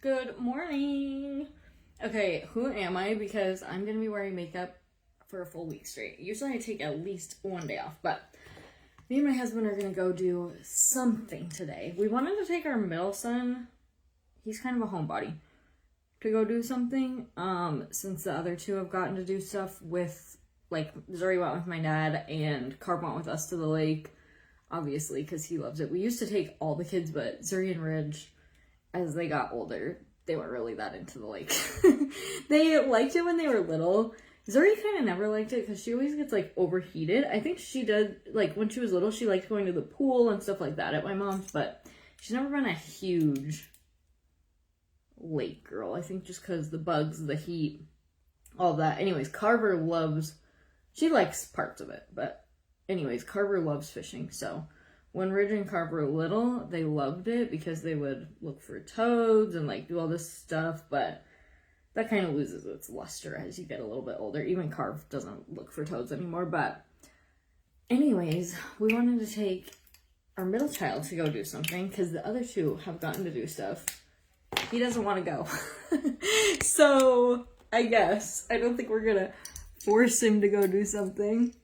Good morning. Okay, who am I? Because I'm going to be wearing makeup for a full week straight. Usually I take at least one day off, but me and my husband are going to go do something today. We wanted to take our middle son, he's kind of a homebody, to go do something, since the other two have gotten to do stuff with, like, Zuri went with my dad and Carp went with us to the lake, obviously, because he loves it. We used to take all the kids, but Zuri and Ridge, as they got older, they weren't really that into the lake. They liked it when they were little. Zuri kind of never liked it because she always gets, like, overheated. I think she did, like, when she was little, she liked going to the pool and stuff like that at my mom's, but she's never been a huge lake girl. I think just because the bugs, the heat, all that. Anyways, Carver loves, she likes parts of it, but anyways, Carver loves fishing, so when Ridge and Carver were little, they loved it because they would look for toads and, like, do all this stuff, but that kind of loses its luster as you get a little bit older. Even Carve doesn't look for toads anymore, but anyways, we wanted to take our middle child to go do something because the other two have gotten to do stuff. He doesn't want to go. So, I guess. I don't think we're gonna force him to go do something,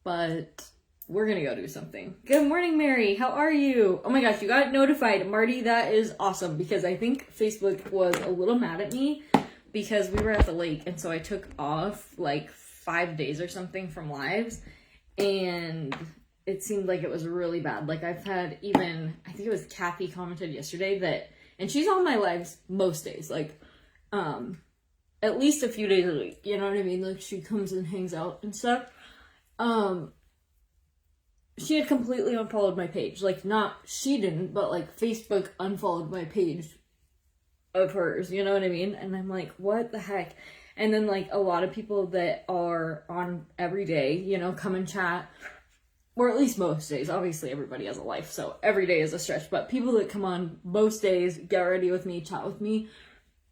but we're gonna go do something. Good morning, Mary. How are you? Oh my gosh, you got notified. Marty, that is awesome because I think Facebook was a little mad at me because we were at the lake and so I took off like 5 days or something from lives and it seemed like it was really bad. Like I've had even, I think it was Kathy commented yesterday that, and she's on my lives most days, like at least a few days a week, you know what I mean? Like she comes and hangs out and stuff. She had completely unfollowed my page. Like, not, she didn't, but, like, Facebook unfollowed my page of hers, you know what I mean? And I'm like, what the heck? And then, like, a lot of people that are on every day, you know, come and chat, or at least most days. Obviously, everybody has a life, so every day is a stretch. But people that come on most days, get ready with me, chat with me,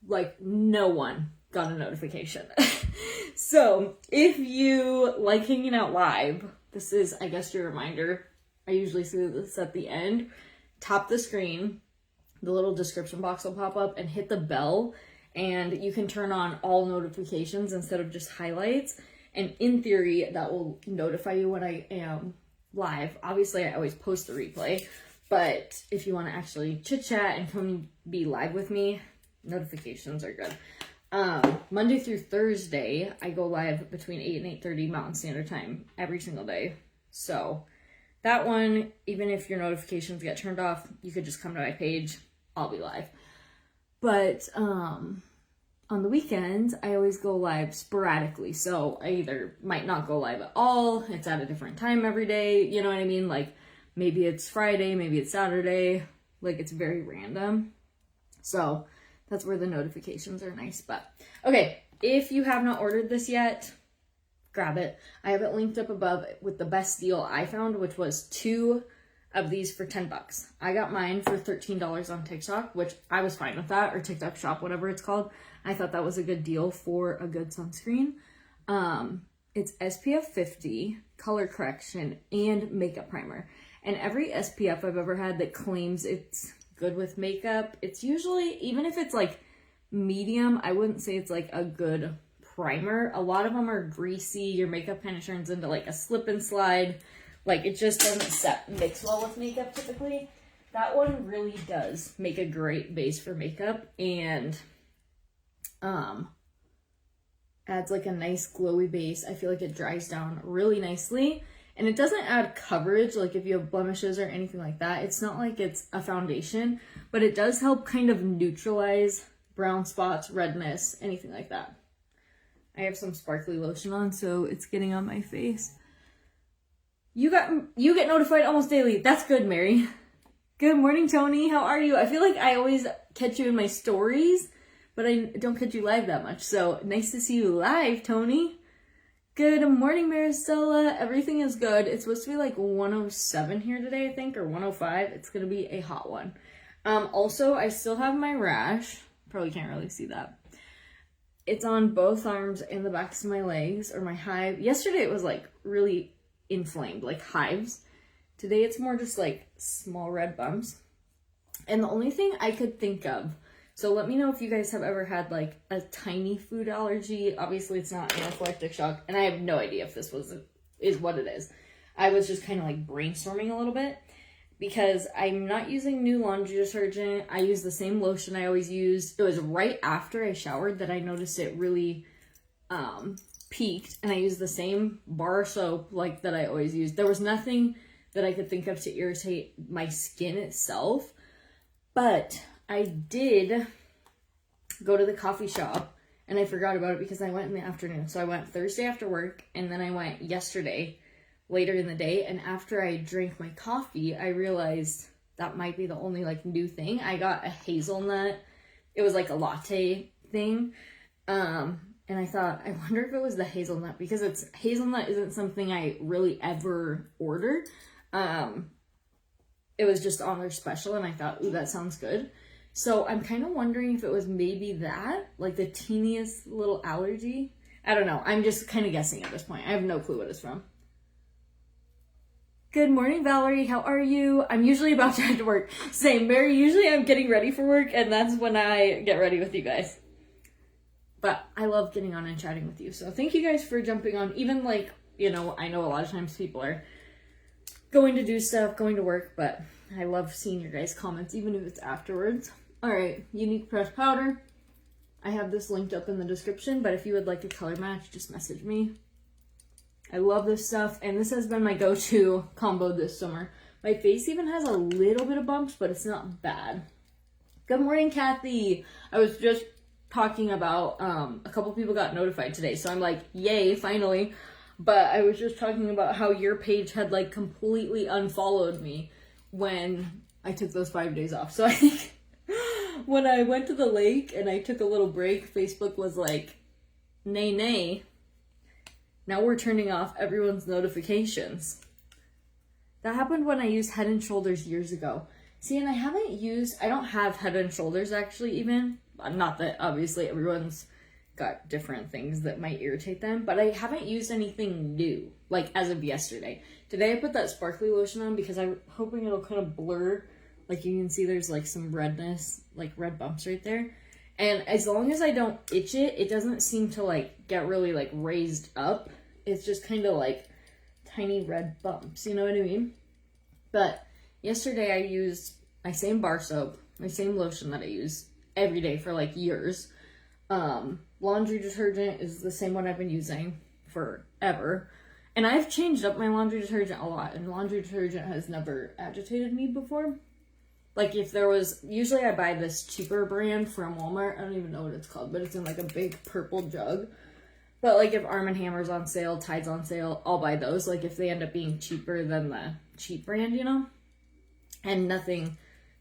like, no one got a notification. So, if you like hanging out live, this is, I guess, your reminder. I usually say this at the end. Tap the screen. The little description box will pop up and hit the bell. And you can turn on all notifications instead of just highlights. And in theory, that will notify you when I am live. Obviously, I always post the replay. But if you want to actually chit-chat and come be live with me, notifications are good. Monday through Thursday, I go live between 8 and 8:30 Mountain Standard Time every single day. So that one, even if your notifications get turned off, you could just come to my page. I'll be live. But on the weekends, I always go live sporadically. So I either might not go live at all. It's at a different time every day. You know what I mean? Like maybe it's Friday, maybe it's Saturday. Like it's very random. So that's where the notifications are nice. But okay, if you have not ordered this yet, grab it. I have it linked up above with the best deal I found, which was 2 of these for $10. I got mine for $13 on TikTok, which I was fine with that, or TikTok Shop, whatever it's called. I thought that was a good deal for a good sunscreen. It's SPF 50, color correction, and makeup primer. And every SPF I've ever had that claims it's good with makeup, it's usually, even if it's like medium, I wouldn't say it's like a good primer. A lot of them are greasy. Your makeup kind of turns into like a slip and slide. Like it just doesn't mix well with makeup typically. That one really does make a great base for makeup and adds like a nice glowy base. I feel like it dries down really nicely. And it doesn't add coverage, like if you have blemishes or anything like that. It's not like it's a foundation, but it does help kind of neutralize brown spots, redness, anything like that. I have some sparkly lotion on, so it's getting on my face. You get notified almost daily. That's good, Mary. Good morning, Tony. How are you? I feel like I always catch you in my stories, but I don't catch you live that much. So nice to see you live, Tony. Good morning, Maricela. Everything is good. It's supposed to be like 107 here today, I think, or 105. It's going to be a hot one. Also, I still have my rash. Probably can't really see that. It's on both arms and the backs of my legs, or my hive. Yesterday it was like really inflamed, like hives. Today it's more just like small red bumps. And the only thing I could think of, so let me know if you guys have ever had like a tiny food allergy. Obviously it's not anaphylactic shock, and I have no idea if this is what it is. I was just kind of like brainstorming a little bit because I'm not using new laundry detergent. I use the same lotion I always use. It was right after I showered that I noticed it really peaked, and I used the same bar soap like that I always use. There was nothing that I could think of to irritate my skin itself, but I did go to the coffee shop, and I forgot about it because I went in the afternoon. So I went Thursday after work, and then I went yesterday later in the day, and after I drank my coffee, I realized that might be the only like new thing. I got a hazelnut. It was like a latte thing. And I thought, I wonder if it was the hazelnut, because hazelnut isn't something I really ever order. It was just on their special, and I thought, ooh, that sounds good. So I'm kind of wondering if it was maybe that, like the teeniest little allergy. I don't know. I'm just kind of guessing at this point. I have no clue what it's from. Good morning, Valerie. How are you? I'm usually about to head to work. Same, Mary. Usually I'm getting ready for work, and that's when I get ready with you guys. But I love getting on and chatting with you. So thank you guys for jumping on. Even like, you know, I know a lot of times people are going to do stuff, going to work, but I love seeing your guys' comments, even if it's afterwards. All right, Unique Pressed Powder. I have this linked up in the description, but if you would like a color match, just message me. I love this stuff, and this has been my go-to combo this summer. My face even has a little bit of bumps, but it's not bad. Good morning, Kathy. I was just talking about, a couple people got notified today, so I'm like, yay, finally. But I was just talking about how your page had like completely unfollowed me when I took those 5 days off. So I think when I went to the lake and I took a little break, Facebook was like, nay, now we're turning off everyone's notifications. That happened when I used Head and Shoulders years ago. See, and I don't have Head and Shoulders actually even. Not that obviously everyone's got different things that might irritate them, but I haven't used anything new, like as of yesterday. Today I put that sparkly lotion on because I'm hoping it'll kind of blur. Like you can see there's like some redness, like red bumps right there. And as long as I don't itch it, it doesn't seem to like get really like raised up. It's just kind of like tiny red bumps, you know what I mean? But yesterday I used my same bar soap, my same lotion that I use every day for like years. Laundry detergent is the same one I've been using forever. And I've changed up my laundry detergent a lot, and laundry detergent has never agitated me before. Like if there was, usually I buy this cheaper brand from Walmart. I don't even know what it's called, but it's in like a big purple jug. But like if Arm & Hammer's on sale, Tide's on sale, I'll buy those. Like if they end up being cheaper than the cheap brand, you know? And nothing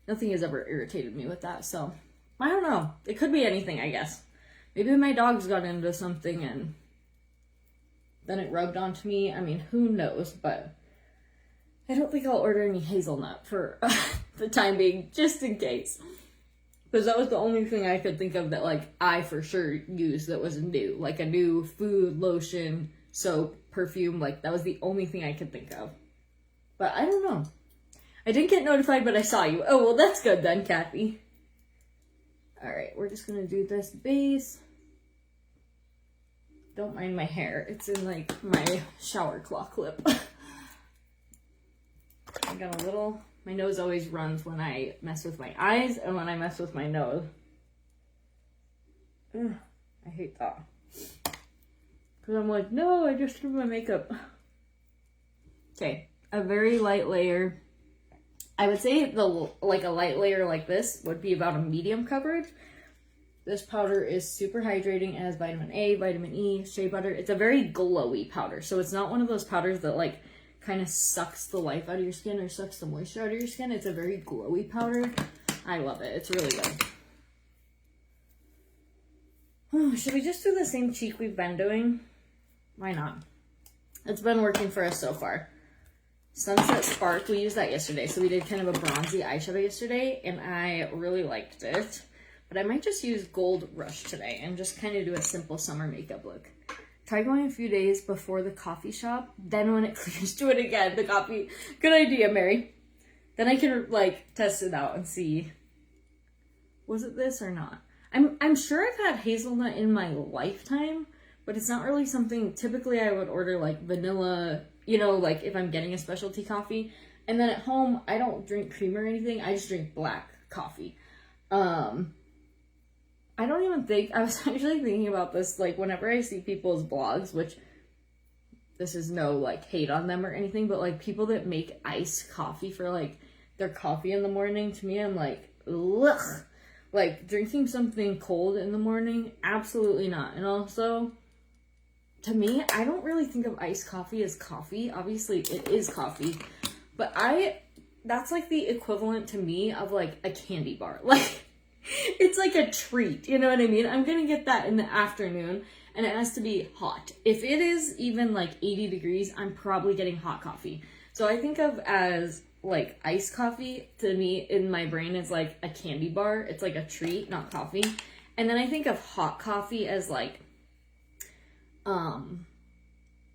has ever irritated me with that. So I don't know. It could be anything, I guess. Maybe my dogs got into something and then it rubbed onto me. I mean, who knows? But I don't think I'll order any hazelnut for the time being, just in case. Because that was the only thing I could think of that, like, I for sure used that was new. Like a new food, lotion, soap, perfume. Like, that was the only thing I could think of. But I don't know. I didn't get notified, but I saw you. Oh, well, that's good then, Kathy. Alright, we're just going to do this base. Don't mind my hair. It's in, like, my shower claw clip. I got a little... My nose always runs when I mess with my eyes and when I mess with my nose. Ugh, I hate that. Because I'm like, no, I just threw my makeup. Okay, a very light layer. I would say a light layer like this would be about a medium coverage. This powder is super hydrating. It has vitamin A, vitamin E, shea butter. It's a very glowy powder. So it's not one of those powders that like kind of sucks the life out of your skin or sucks the moisture out of your skin. It's a very glowy powder. I love it. It's really good. Oh, should we just do the same cheek we've been doing? Why not? It's been working for us so far. Sunset Spark, we used that yesterday. So we did kind of a bronzy eyeshadow yesterday, and I really liked it. But I might just use Gold Rush today and just kind of do a simple summer makeup look. Try going a few days before the coffee shop. Then when it clears, do it again. The coffee. Good idea, Mary. Then I can, like, test it out and see Was it this or not? I'm sure I've had hazelnut in my lifetime, but it's not really something, typically I would order like vanilla, you know, like if I'm getting a specialty coffee. And then at home, I don't drink cream or anything. I just drink black coffee. I don't even think, I was actually thinking about this, like whenever I see people's blogs, which this is no like hate on them or anything, but like people that make iced coffee for like their coffee in the morning, to me, I'm like, ugh. Like drinking something cold in the morning, absolutely not. And also, to me, I don't really think of iced coffee as coffee. Obviously, it is coffee. But that's like the equivalent to me of like a candy bar. Like, it's like a treat, you know what I mean? I'm gonna get that in the afternoon, and it has to be hot. If it is even like 80 degrees, I'm probably getting hot coffee. So I think of as like iced coffee, to me, in my brain, is like a candy bar. It's like a treat, not coffee. And then I think of hot coffee as like,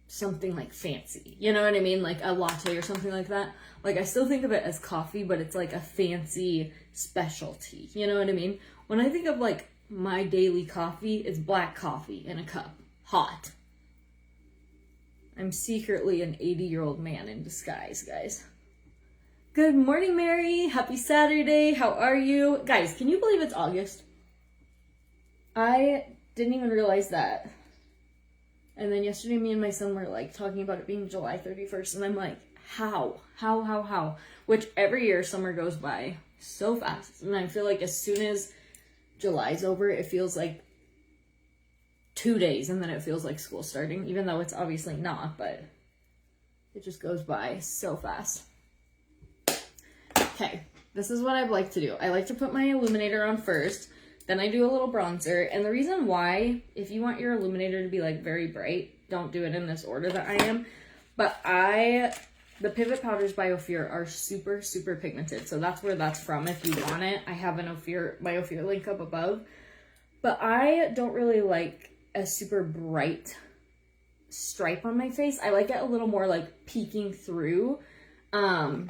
something like fancy, you know what I mean? Like a latte or something like that. Like I still think of it as coffee, but it's like a fancy specialty, you know what I mean? When I think of like my daily coffee, it's black coffee in a cup, hot. I'm secretly an 80-year-old man in disguise, guys. Good morning, Mary. Happy Saturday. How are you? Guys, can you believe it's August? I didn't even realize that. And then yesterday, me and my son were like talking about it being July 31st. And I'm like, how? Which every year summer goes by so fast. And I feel like as soon as July's over, it feels like 2 days. And then it feels like school starting, even though it's obviously not. But it just goes by so fast. Okay, this is what I like to do. I like to put my illuminator on first. Then I do a little bronzer. And the reason why, if you want your illuminator to be like very bright, don't do it in this order that I am. But the Pivot Powders by Ophir are super, super pigmented. So that's where that's from if you want it. I have my Ophir link up above. But I don't really like a super bright stripe on my face. I like it a little more like peeking through.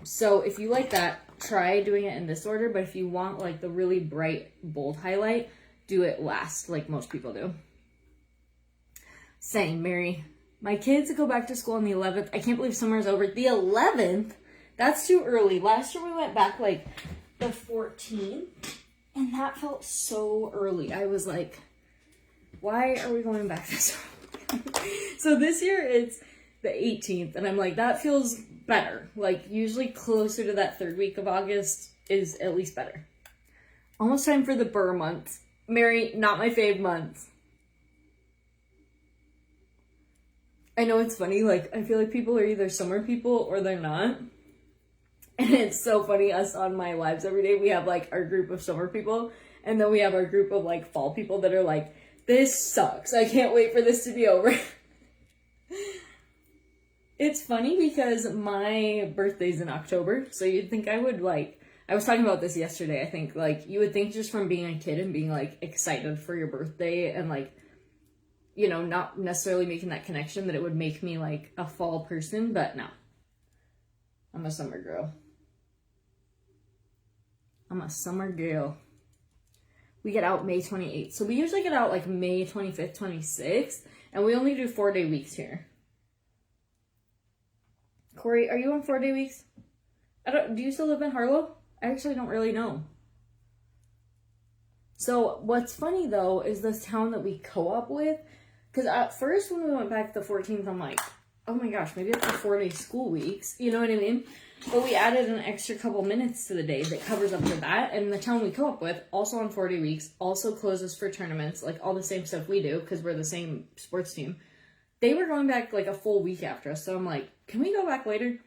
So if you like that, try doing it in this order, but if you want like the really bright, bold highlight, do it last, like most people do. Same, Mary. My kids go back to school on the 11th. I can't believe summer's over. The 11th? That's too early. Last year we went back like the 14th, and that felt so early. I was like, why are we going back this early? So this year it's the 18th, and I'm like, that feels better. Like, usually closer to that third week of August is at least better. Almost time for the Burr month. Mary, not my fave month. I know it's funny, like, I feel like people are either summer people or they're not. And it's so funny, us on my lives every day, we have, like, our group of summer people, and then we have our group of, like, fall people that are like, this sucks. I can't wait for this to be over. It's funny because my birthday's in October, so you'd think I would, like, I was talking about this yesterday, I think, like, you would think just from being a kid and being, like, excited for your birthday and, like, you know, not necessarily making that connection that it would make me, like, a fall person, but no. I'm a summer girl. I'm a summer girl. We get out May 28th, so we usually get out, like, May 25th, 26th, and we only do 4-day weeks here. Corey, are you on 4-day weeks? Do you still live in Harlow? I actually don't really know. So what's funny though is this town that we co-op with, because at first when we went back the 14th, I'm like, oh my gosh, maybe it's the 4-day school weeks, you know what I mean? But we added an extra couple minutes to the day that covers up for that, and the town we co-op with, also on 4-day weeks, also closes for tournaments, like all the same stuff we do, because we're the same sports team. They were going back like a full week after us, so I'm like, can we go back later?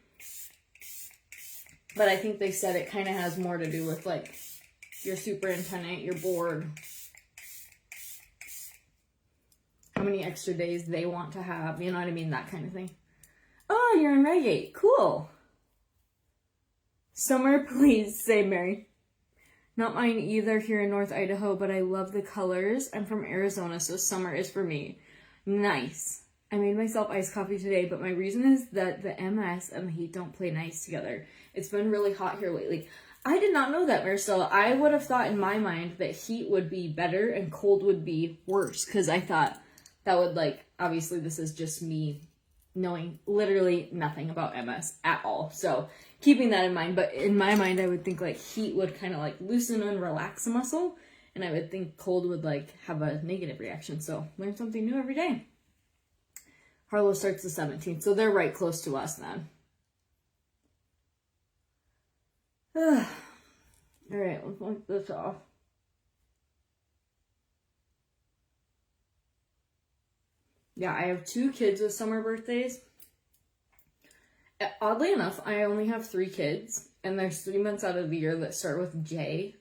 But I think they said it kind of has more to do with like your superintendent, your board, how many extra days they want to have, you know what I mean, that kind of thing. Oh, you're in Reigate, cool. Summer, please, say Mary. Not mine either here in North Idaho, but I love the colors. I'm from Arizona, so summer is for me. Nice. I made myself iced coffee today, but my reason is that the MS and the heat don't play nice together. It's been really hot here lately. I did not know that, Marcel. I would have thought in my mind that heat would be better and cold would be worse, because I thought that would, like, obviously this is just me knowing literally nothing about MS at all. So keeping that in mind, but in my mind, I would think like heat would kind of like loosen and relax a muscle, and I would think cold would like have a negative reaction. So learn something new every day. Harlow starts the 17th, so they're right close to us then. All right, let's wipe this off. Yeah, I have 2 kids with summer birthdays. Oddly enough, I only have 3 kids, and there's 3 months out of the year that start with J,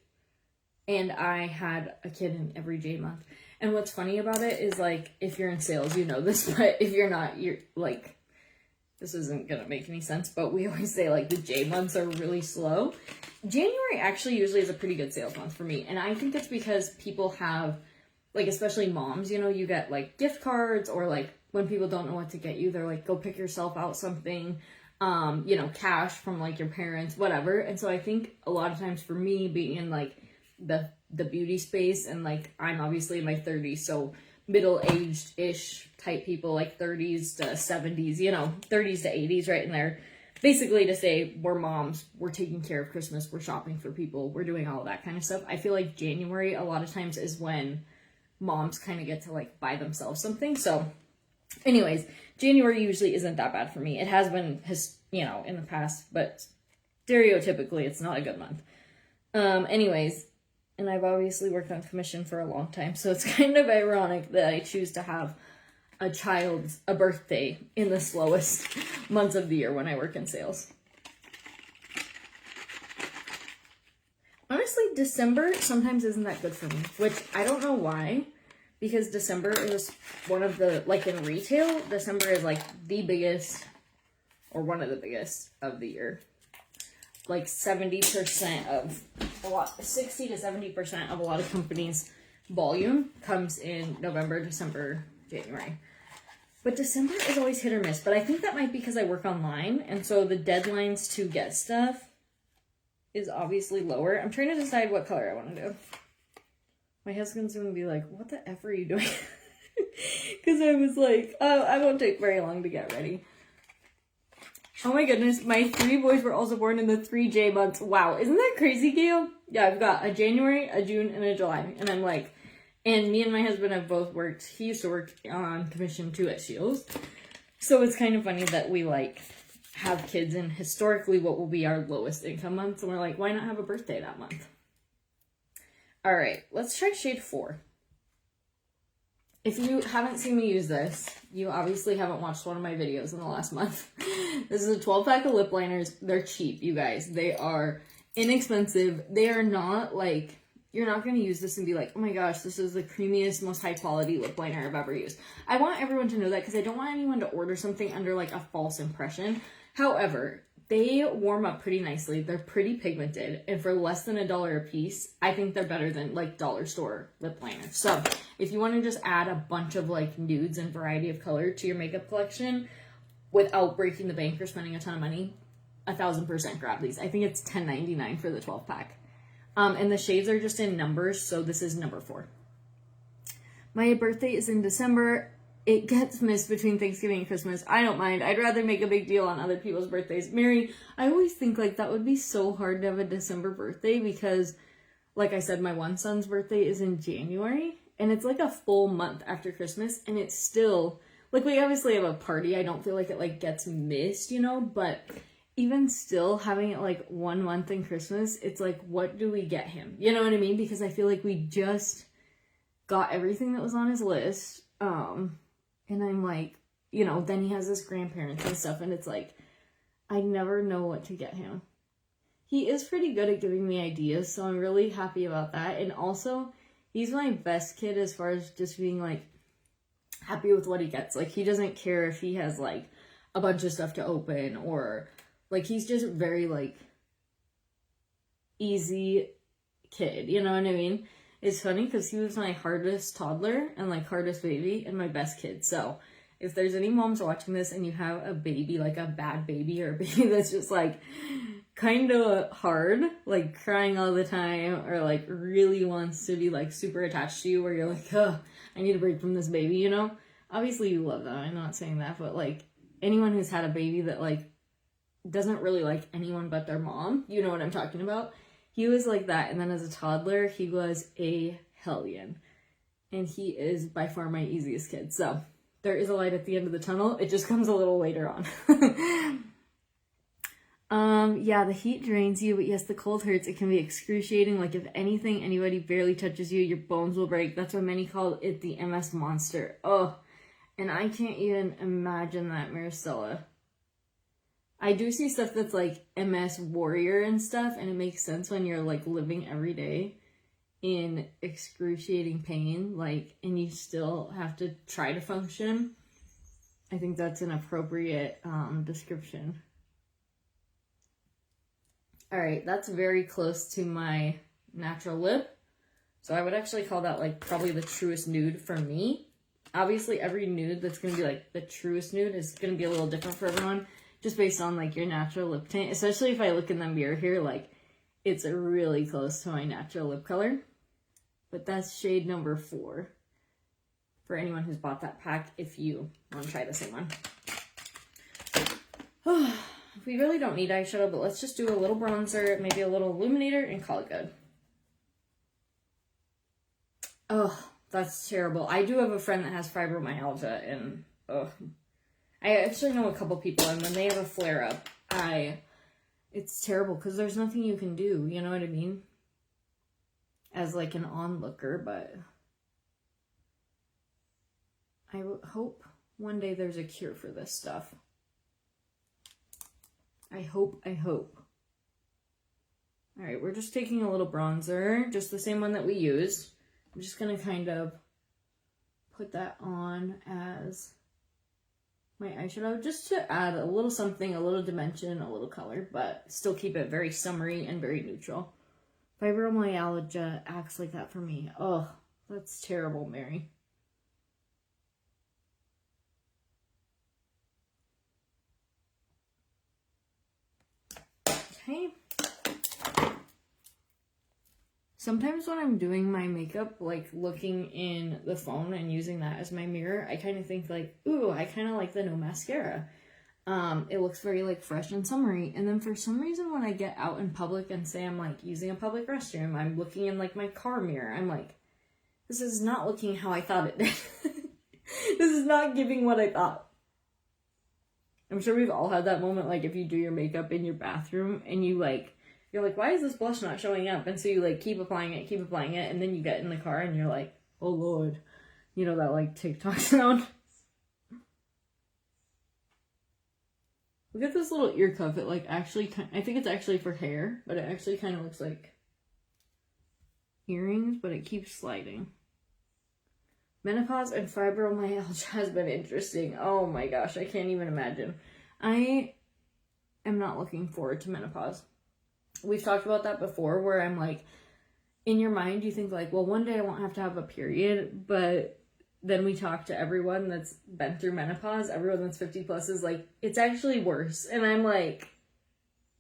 and I had a kid in every J month. And what's funny about it is, like, if you're in sales, you know this, but if you're not, you're, like, this isn't gonna make any sense, but we always say, like, the J months are really slow. January actually usually is a pretty good sales month for me, and I think it's because people have, like, especially moms, you know, you get, like, gift cards, or, like, when people don't know what to get you, they're like, go pick yourself out something, you know, cash from, like, your parents, whatever. And so I think a lot of times for me, being in, like, the beauty space, and, like, I'm obviously in my 30s, so middle-aged-ish type people, like 30s to 70s, you know, 30s to 80s, right in there. Basically to say, we're moms, we're taking care of Christmas, we're shopping for people, we're doing all of that kind of stuff. I feel like January, a lot of times, is when moms kind of get to, like, buy themselves something. So anyways, January usually isn't that bad for me. It has been, you know, in the past, but stereotypically it's not a good month. Anyways, and I've obviously worked on commission for a long time, so it's kind of ironic that I choose to have a birthday in the slowest months of the year when I work in sales. Honestly, December sometimes isn't that good for me, which I don't know why, because December is one of the, like, in retail, December is, like, the biggest, or one of the biggest of the year. Like 70% of 60 to 70% of a lot of companies' volume comes in November, December, January. But December is always hit or miss. But I think that might be because I work online, and so the deadlines to get stuff is obviously lower. I'm trying to decide what color I want to do. My husband's going to be like, what the F are you doing? Because I was like, oh, I won't take very long to get ready. Oh my goodness, my 3 boys were also born in the 3 J months. Wow, isn't that crazy, Gail? Yeah, I've got a January, a June, and a July. And I'm like, and me and my husband have both worked, he used to work on commission too at Shields. So it's kind of funny that we, like, have kids in historically what will be our lowest income months. And we're like, why not have a birthday that month? All right, let's try shade 4. If you haven't seen me use this, you obviously haven't watched one of my videos in the last month. This is a 12-pack of lip liners. They're cheap, you guys. They are inexpensive. They are not, like, you're not going to use this and be like, oh my gosh, this is the creamiest, most high-quality lip liner I've ever used. I want everyone to know that because I don't want anyone to order something under, like, a false impression. However, they warm up pretty nicely. They're pretty pigmented, and for less than $1 a piece, I think they're better than, like, dollar store lip liners. So if you want to just add a bunch of, like, nudes and variety of color to your makeup collection without breaking the bank or spending a ton of money, 1000% grab these. I think it's $10.99 for the 12-pack. And the shades are just in numbers, so this is number 4. My birthday is in December. It gets missed between Thanksgiving and Christmas. I don't mind. I'd rather make a big deal on other people's birthdays. Mary, I always think, like, that would be so hard to have a December birthday because, like I said, my one son's birthday is in January, and it's, like, a full month after Christmas, and it's still, like, we obviously have a party. I don't feel like it, like, gets missed, you know, but even still having it, like, 1 month in Christmas, it's like, what do we get him? You know what I mean? Because I feel like we just got everything that was on his list, and I'm like, you know, then he has his grandparents and stuff, and it's like, I never know what to get him. He is pretty good at giving me ideas, so I'm really happy about that. And also, he's my best kid as far as just being, like, happy with what he gets. Like, he doesn't care if he has, like, a bunch of stuff to open, or, like, he's just very, like, easy kid, you know what I mean? It's funny because he was my hardest toddler and, like, hardest baby and my best kid. So if there's any moms watching this and you have a baby, like a bad baby or a baby that's just, like, kind of hard, like crying all the time, or like really wants to be like super attached to you, where you're like, oh, I need a break from this baby, you know? Obviously you love them, I'm not saying that, but like anyone who's had a baby that like doesn't really like anyone but their mom, you know what I'm talking about? He was like that, and then as a toddler, he was a hellion. And he is by far my easiest kid, so there is a light at the end of the tunnel. It just comes a little later on. Yeah, the heat drains you, but yes, the cold hurts. It can be excruciating. Like, if anything, anybody barely touches you, your bones will break. That's why many call it the MS monster. Oh, and I can't even imagine that, Maricela. I do see stuff that's like MS warrior and stuff, and it makes sense when you're like living every day in excruciating pain, like, and you still have to try to function. I think that's an appropriate description. All right, that's very close to my natural lip. So I would actually call that like probably the truest nude for me. Obviously, every nude that's going to be like the truest nude is going to be a little different for everyone, just based on like your natural lip tint. Especially if I look in the mirror here, like it's really close to my natural lip color. But that's shade number 4 for anyone who's bought that pack, if you want to try the same one. We really don't need eyeshadow, but let's just do a little bronzer, maybe a little illuminator, and call it good. Oh, that's terrible. I do have a friend that has fibromyalgia, and I actually know a couple people, and when they have a flare-up, it's terrible, because there's nothing you can do, you know what I mean? As like an onlooker, but I hope one day there's a cure for this stuff. I hope. Alright, we're just taking a little bronzer, just the same one that we used. I'm just gonna kind of put that on as my eyeshadow, just to add a little something, a little dimension, a little color, but still keep it very summery and very neutral. Fibromyalgia acts like that for me. Oh, that's terrible, Mary. Okay. Sometimes when I'm doing my makeup, like looking in the phone and using that as my mirror, I kind of think like, ooh, I kind of like the No Mascara. It looks very like fresh and summery. And then for some reason when I get out in public and say I'm like using a public restroom, I'm looking in like my car mirror, I'm like, this is not looking how I thought it did. This is not giving what I thought. I'm sure we've all had that moment, like if you do your makeup in your bathroom and you're like, why is this blush not showing up? And so you like keep applying it, and then you get in the car and you're like, oh Lord. You know that like TikTok sound? Look at this little ear cuff. It like actually, I think it's actually for hair, but it actually kind of looks like earrings, but it keeps sliding. Menopause and fibromyalgia has been interesting. Oh my gosh, I can't even imagine. I am not looking forward to menopause. We've talked about that before, where I'm like, in your mind you think like, well, one day I won't have to have a period, but then we talk to everyone that's been through menopause, everyone that's 50 plus is like, it's actually worse. And I'm like,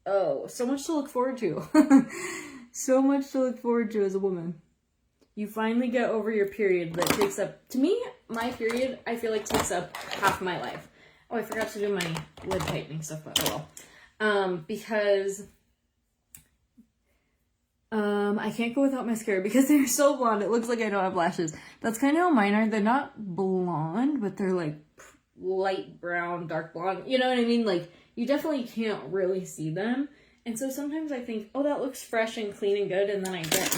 oh, so much to look forward to. So much to look forward to as a woman. You finally get over your period that takes up, to me, my period, I feel like takes up half my life. Oh, I forgot to do my lid tightening stuff, but oh well. Because I can't go without mascara because they're so blonde. It looks like I don't have lashes. That's kind of how mine are. They're not blonde, but they're like light brown, dark blonde. You know what I mean? Like, you definitely can't really see them. And so sometimes I think, oh, that looks fresh and clean and good. And then I get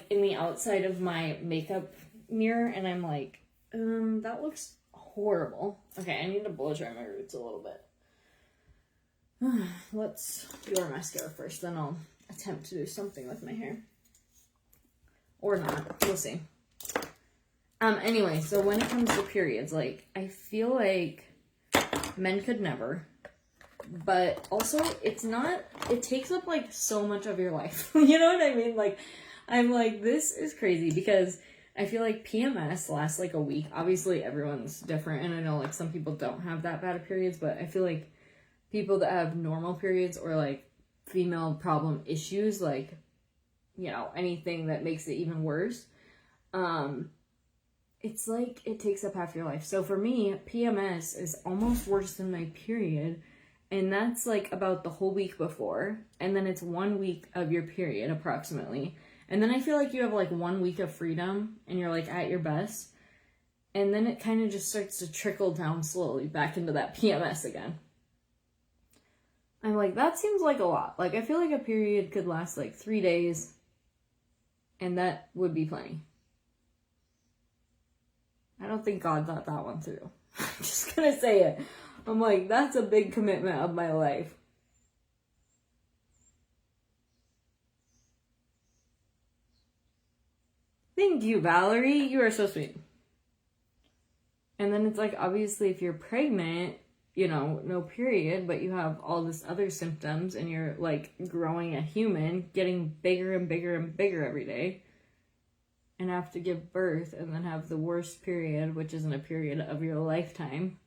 in the outside of my makeup mirror and I'm like, that looks horrible. Okay, I need to blow dry my roots a little bit. Let's do our mascara first, then I'll attempt to do something with my hair. Or not. We'll see. Anyway, so when it comes to periods, like, I feel like men could never. But also, it's not, it takes up, like, so much of your life. You know what I mean? Like, I'm like, this is crazy because I feel like PMS lasts, like, a week. Obviously, everyone's different, and I know, like, some people don't have that bad of periods, but I feel like people that have normal periods or, like, female problem issues, like, you know, anything that makes it even worse. It's like it takes up half your life. So for me, PMS is almost worse than my period, and that's like about the whole week before, and then it's 1 week of your period approximately, and then I feel like you have like 1 week of freedom and you're like at your best, and then it kind of just starts to trickle down slowly back into that PMS again. I'm like, that seems like a lot. Like, I feel like a period could last like 3 days, and that would be plenty. I don't think God thought that one through. I'm just gonna say it. I'm like, that's a big commitment of my life. Thank you, Valerie. You are so sweet. And then it's like, obviously, if you're pregnant, you know, no period, but you have all this other symptoms and you're like growing a human, getting bigger and bigger and bigger every day, and have to give birth and then have the worst period, which isn't a period of your lifetime.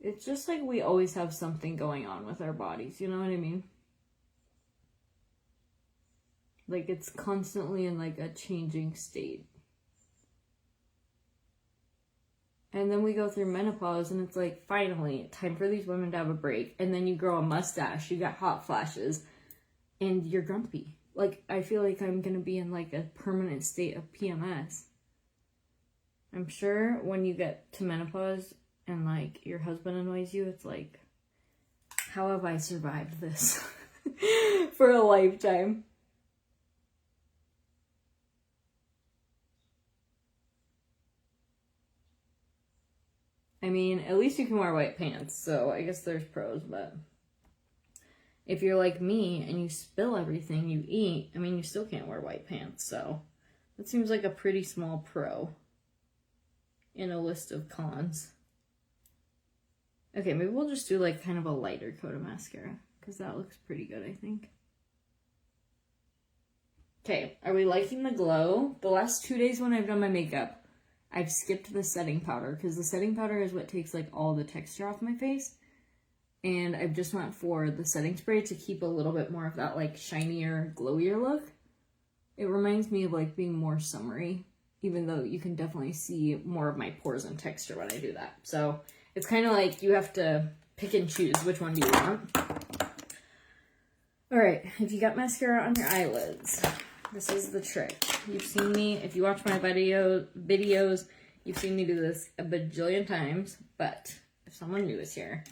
It's just like we always have something going on with our bodies, you know what I mean? Like, it's constantly in like a changing state. And then we go through menopause and it's like, finally, time for these women to have a break. And then you grow a mustache, you got hot flashes, and you're grumpy. Like, I feel like I'm gonna be in like a permanent state of PMS. I'm sure when you get to menopause and like your husband annoys you, it's like, how have I survived this for a lifetime? I mean, at least you can wear white pants, so I guess there's pros, but if you're like me and you spill everything you eat, I mean, you still can't wear white pants, so that seems like a pretty small pro in a list of cons. Okay, maybe we'll just do like kind of a lighter coat of mascara, because that looks pretty good, I think. Okay, are we liking the glow? The last 2 days when I've done my makeup, I've skipped the setting powder, because the setting powder is what takes like all the texture off my face. And I've just went for the setting spray to keep a little bit more of that like shinier, glowier look. It reminds me of like being more summery, even though you can definitely see more of my pores and texture when I do that. So it's kind of like you have to pick and choose which one do you want. All right, if you got mascara on your eyelids, this is the trick. You've seen me, if you watch my videos, you've seen me do this a bajillion times, but if someone new is here,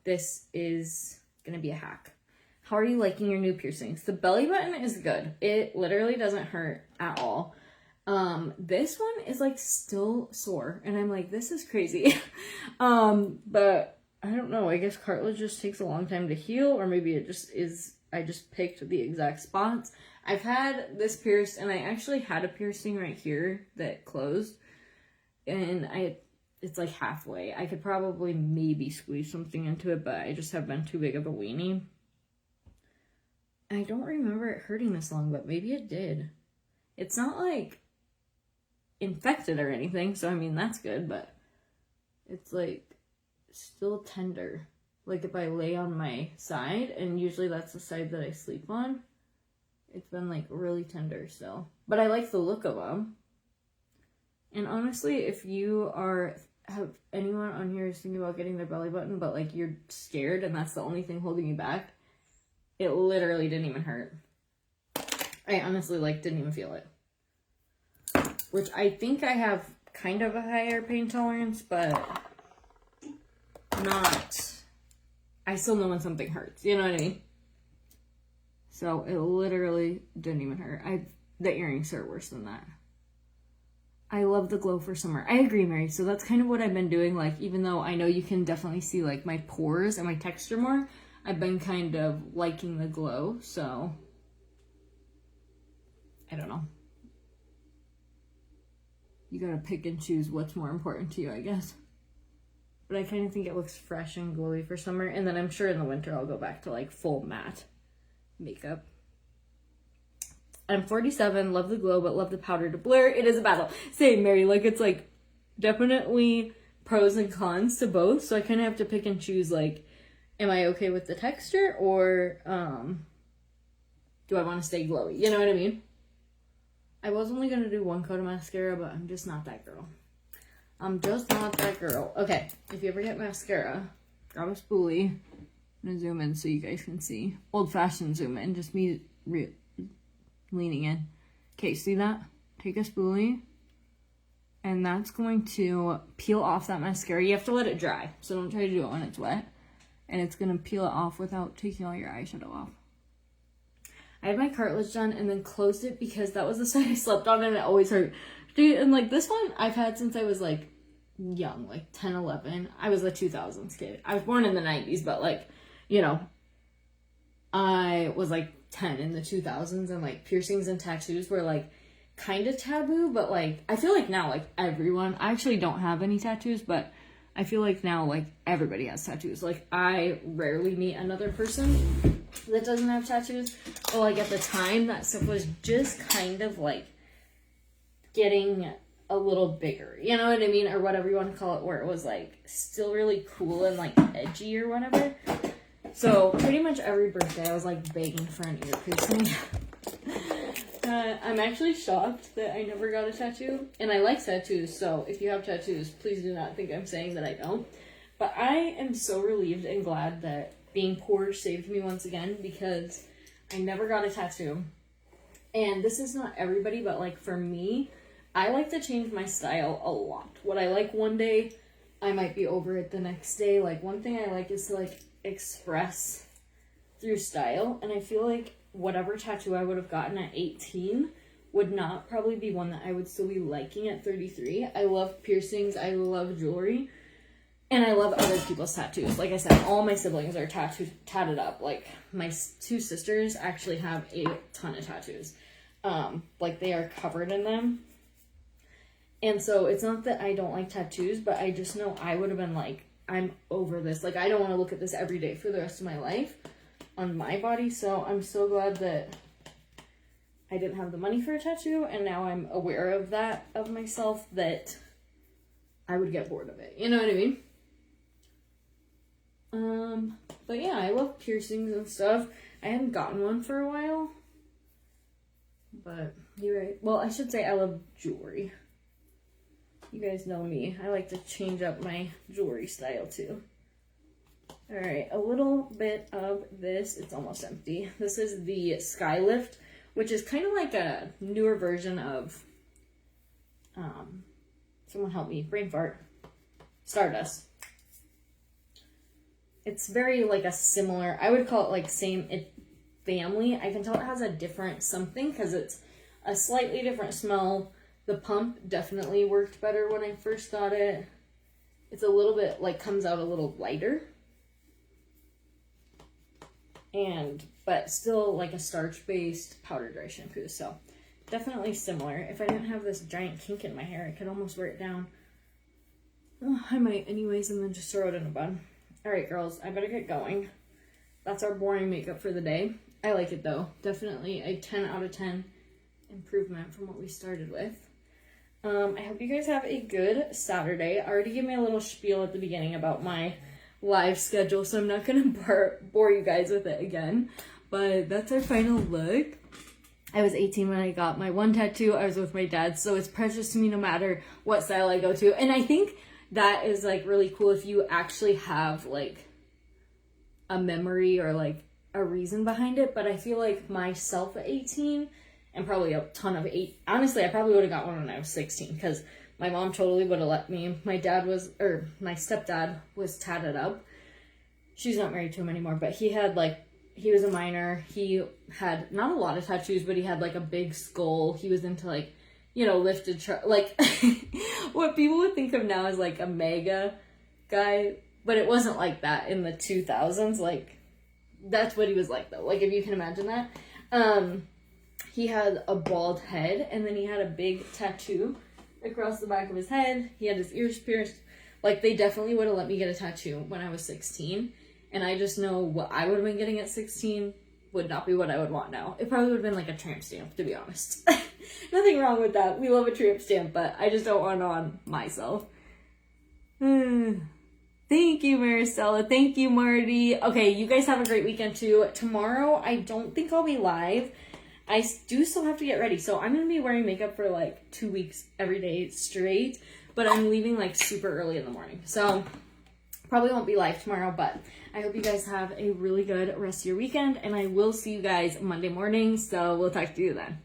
this is gonna be a hack. How are you liking your new piercings? The belly button is good. It literally doesn't hurt at all. This one is like still sore, and I'm like, this is crazy. But I don't know, I guess cartilage just takes a long time to heal, or maybe it just is, I just picked the exact spots. I've had this pierced, and I actually had a piercing right here that closed, and it's like halfway. I could probably maybe squeeze something into it, but I just have been too big of a weenie. I don't remember it hurting this long, but maybe it did. It's not like infected or anything, so I mean, that's good, but it's like still tender. Like if I lay on my side, and usually that's the side that I sleep on, it's been like really tender still. But I like the look of them. And honestly, if you have anyone on here who's thinking about getting their belly button, but like you're scared and that's the only thing holding you back, it literally didn't even hurt. I honestly like didn't even feel it. Which I think I have kind of a higher pain tolerance, but not. I still know when something hurts, you know what I mean? So it literally didn't even hurt. The earrings are worse than that. I love the glow for summer. I agree, Mary. So that's kind of what I've been doing. Like, even though I know you can definitely see like my pores and my texture more, I've been kind of liking the glow. So I don't know. You gotta pick and choose what's more important to you, I guess. But I kind of think it looks fresh and glowy for summer. And then I'm sure in the winter I'll go back to like full matte makeup. I'm 47, love the glow, but love the powder to blur. It is a battle. Same, Mary. Like, it's like definitely pros and cons to both. So I kind of have to pick and choose, like, am I okay with the texture, or do I want to stay glowy? You know what I mean? I was only going to do one coat of mascara, but I'm just not that girl. I'm just not that girl. Okay, if you ever get mascara, grab a spoolie. I'm going to zoom in so you guys can see. Old-fashioned zoom in, just me leaning in. Okay, see that? Take a spoolie, and that's going to peel off that mascara. You have to let it dry, so don't try to do it when it's wet. And it's going to peel it off without taking all your eyeshadow off. I had my cartilage done and then closed it because that was the side I slept on and it always hurt. Dude, and like this one I've had since I was like young, like 10, 11. I was a 2000s kid. I was born in the 90s, but like, you know, I was like 10 in the 2000s, and like piercings and tattoos were like kind of taboo, but like I feel like now like everyone, I actually don't have any tattoos, but I feel like now like everybody has tattoos. Like I rarely meet another person that doesn't have tattoos. But like at the time, that stuff was just kind of like getting a little bigger, you know what I mean, or whatever you want to call it, where it was like still really cool and like edgy or whatever. So pretty much every birthday I was like begging for an ear piercing. I'm actually shocked that I never got a tattoo, and I like tattoos, so if you have tattoos, please do not think I'm saying that I don't. But I am so relieved and glad that being poor saved me once again, because I never got a tattoo. And this is not everybody, but like for me, I like to change my style a lot. What I like one day, I might be over it the next day. Like one thing I like is to like express through style, and I feel like whatever tattoo I would have gotten at 18 would not probably be one that I would still be liking at 33. I love piercings, I love jewelry, and I love other people's tattoos. Like I said, all my siblings are tatted up. Like my two sisters actually have a ton of tattoos. Like they are covered in them. And so it's not that I don't like tattoos, but I just know I would have been like, I'm over this. Like I don't want to look at this every day for the rest of my life on my body. So I'm so glad that I didn't have the money for a tattoo, and now I'm aware of that of myself, that I would get bored of it. You know what I mean? But yeah, I love piercings and stuff. I haven't gotten one for a while, but you're right. Well, I should say I love jewelry. You guys know me. I like to change up my jewelry style too. Alright, a little bit of this. It's almost empty. This is the Skylift, which is kind of like a newer version of, someone help me, brain fart, Stardust. It's very like a similar, I would call it like same family. I can tell it has a different something because it's a slightly different smell. The pump definitely worked better when I first got it. It's a little bit like comes out a little lighter. But still like a starch-based powder dry shampoo, so definitely similar. If I didn't have this giant kink in my hair, I could almost wear it down. Oh, I might anyways, and then just throw it in a bun. Alright girls, I better get going. That's our boring makeup for the day. I like it though. Definitely a 10 out of 10 improvement from what we started with. I hope you guys have a good Saturday. I already gave me a little spiel at the beginning about my live schedule, so I'm not going to bore you guys with it again. But that's our final look. I was 18 when I got my one tattoo. I was with my dad, so it's precious to me no matter what style I go to. And I think that is like really cool if you actually have like a memory or like a reason behind it. But I feel like myself at 18, and probably a ton of honestly, I probably would have got one when I was 16, because my mom totally would have let me. My stepdad was tatted up. She's not married to him anymore, but he was a miner. He had not a lot of tattoos, but he had like a big skull. He was into like, lifted like what people would think of now as like a mega guy, but it wasn't like that in the 2000s. Like that's what he was like though. Like if you can imagine that. He had a bald head, and then he had a big tattoo across the back of his head. He had his ears pierced. Like they definitely would have let me get a tattoo when I was 16. And I just know what I would have been getting at 16 would not be what I would want now. It probably would have been like a tramp stamp, to be honest. Nothing wrong with that. We love a tramp stamp, but I just don't want it on myself. Thank you, Maricela. Thank you, Marty. Okay, you guys have a great weekend too. Tomorrow, I don't think I'll be live. I do still have to get ready. So I'm going to be wearing makeup for like 2 weeks every day straight. But I'm leaving like super early in the morning. So probably won't be live tomorrow. But I hope you guys have a really good rest of your weekend. And I will see you guys Monday morning. So we'll talk to you then.